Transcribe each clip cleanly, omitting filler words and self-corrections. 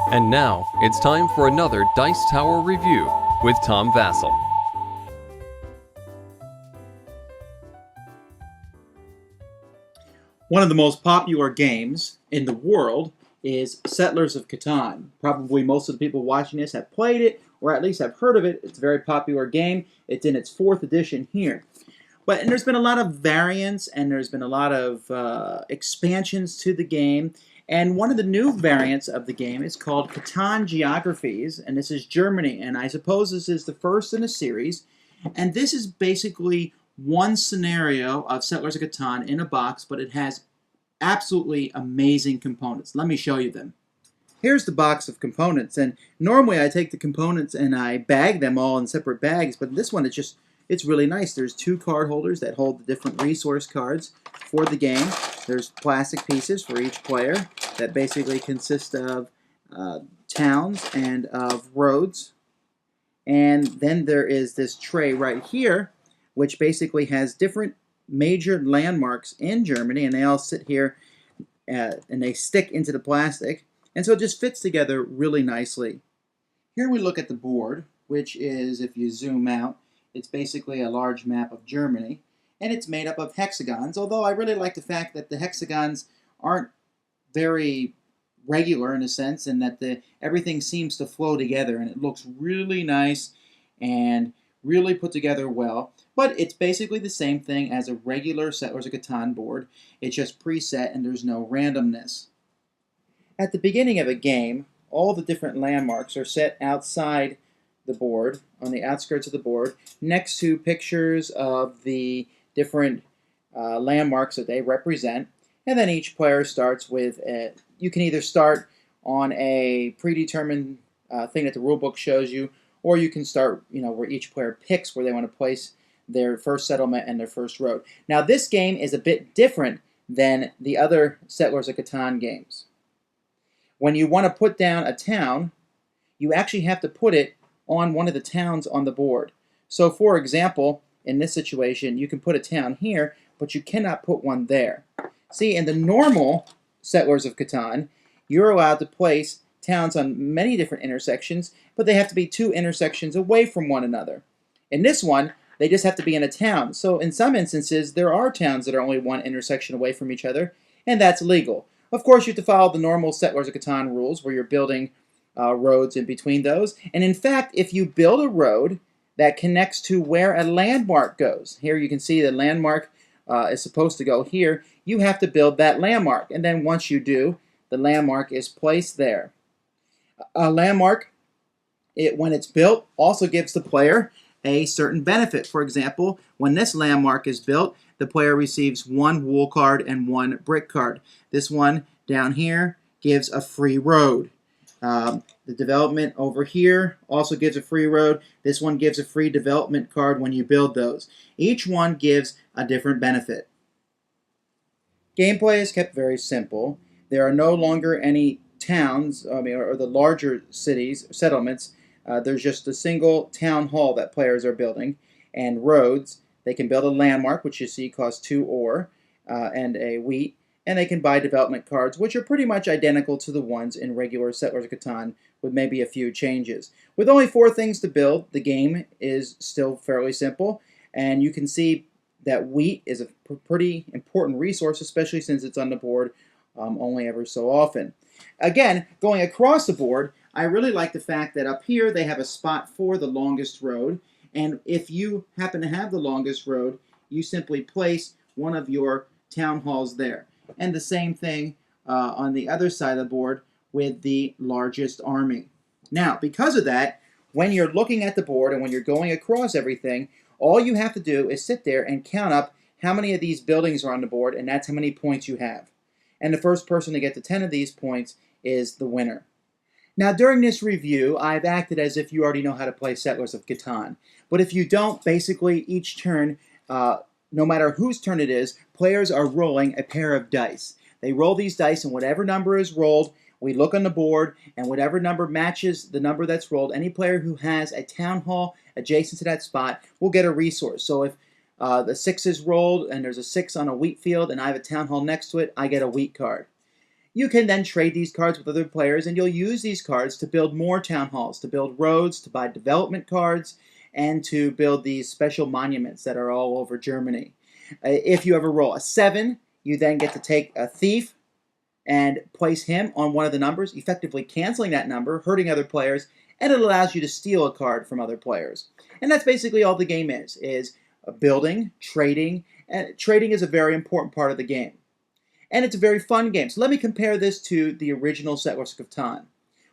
And now, it's time for another Dice Tower review with Tom Vasel. One of the most popular games in the world is Settlers of Catan. Probably most of the people watching this have played it, or at least have heard of it. It's a very popular game. It's in its 4th edition here. And there's been a lot of variants, and there's been a lot of expansions to the game. And one of the new variants of the game is called Catan Geographies, and this is Germany. And I suppose this is the first in a series. And this is basically one scenario of Settlers of Catan in a box, but it has absolutely amazing components. Let me show you them. Here's the box of components, and normally I take the components and I bag them all in separate bags, but this one it's really nice. There's 2 card holders that hold the different resource cards for the game. There's plastic pieces for each player that basically consist of towns and of roads. And then there is this tray right here, which basically has different major landmarks in Germany, and they all sit here and they stick into the plastic. And so it just fits together really nicely. Here we look at the board, which is, if you zoom out, it's basically a large map of Germany, and it's made up of hexagons, although I really like the fact that the hexagons aren't very regular in a sense, and that everything seems to flow together, and it looks really nice and really put together well. But it's basically the same thing as a regular Settlers of Catan board. It's just preset and there's no randomness. At the beginning of a game, all the different landmarks are set outside the board, on the outskirts of the board, next to pictures of the different landmarks that they represent. And then each player starts with you can either start on a predetermined thing that the rulebook shows you, or you can start, where each player picks where they want to place their first settlement and their first road. Now, this game is a bit different than the other Settlers of Catan games. When you want to put down a town, you actually have to put it on one of the towns on the board. So, for example, in this situation, you can put a town here, but you cannot put one there. See, in the normal Settlers of Catan, you're allowed to place towns on many different intersections, but they have to be 2 intersections away from one another. In this one, they just have to be in a town. So in some instances, there are towns that are only 1 intersection away from each other, and that's legal. Of course, you have to follow the normal Settlers of Catan rules, where you're building roads in between those. And in fact, if you build a road that connects to where a landmark goes, here you can see the landmark is supposed to go here, you have to build that landmark. And then once you do, the landmark is placed there. A landmark, when it's built, also gives the player a certain benefit. For example, when this landmark is built, the player receives 1 wool card and 1 brick card. This one down here gives a free road. The development over here also gives a free road. This one gives a free development card when you build those. Each one gives a different benefit. Gameplay is kept very simple. There are no longer any towns, or the larger cities, settlements. There's just a single town hall that players are building, and roads. They can build a landmark, which you see costs 2 ore and a wheat, and they can buy development cards, which are pretty much identical to the ones in regular Settlers of Catan, with maybe a few changes. With only 4 things to build, the game is still fairly simple, and you can see that wheat is a pretty important resource, especially since it's on the board only ever so often. Again, going across the board, I really like the fact that up here they have a spot for the longest road, and if you happen to have the longest road, you simply place one of your town halls there. And the same thing on the other side of the board with the largest army. Now, because of that, when you're looking at the board and when you're going across everything, all you have to do is sit there and count up how many of these buildings are on the board, and that's how many points you have. And the first person to get to 10 of these points is the winner. Now, during this review, I've acted as if you already know how to play Settlers of Catan. But if you don't, basically each turn, no matter whose turn it is, players are rolling a pair of dice. They roll these dice, and whatever number is rolled, we look on the board, and whatever number matches the number that's rolled, any player who has a town hall adjacent to that spot will get a resource. So if the 6 is rolled, and there's a 6 on a wheat field, and I have a town hall next to it, I get a wheat card. You can then trade these cards with other players, and you'll use these cards to build more town halls, to build roads, to buy development cards, and to build these special monuments that are all over Germany. If you ever roll a 7, you then get to take a thief and place him on one of the numbers, effectively canceling that number, hurting other players, and it allows you to steal a card from other players. And that's basically all the game is building, trading, and trading is a very important part of the game. And it's a very fun game. So let me compare this to the original Settlers of Catan.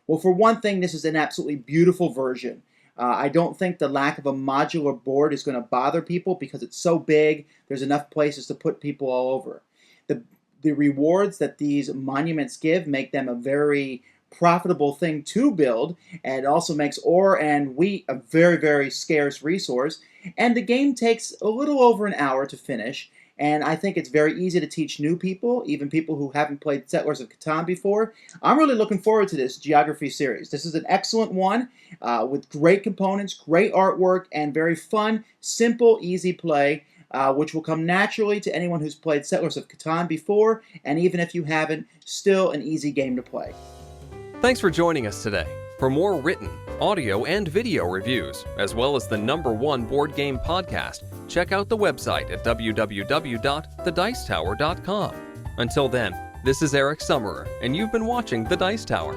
Well, for one thing, this is an absolutely beautiful version. I don't think the lack of a modular board is going to bother people because it's so big, there's enough places to put people all over. The rewards that these monuments give make them a very profitable thing to build, and it also makes ore and wheat a very, very scarce resource. And the game takes a little over an hour to finish, and I think it's very easy to teach new people, even people who haven't played Settlers of Catan before. I'm really looking forward to this geography series. This is an excellent one with great components, great artwork, and very fun, simple, easy play. Which will come naturally to anyone who's played Settlers of Catan before, and even if you haven't, still an easy game to play. Thanks for joining us today. For more written, audio, and video reviews, as well as the #1 board game podcast, check out the website at www.thedicetower.com. Until then, this is Eric Summerer, and you've been watching The Dice Tower.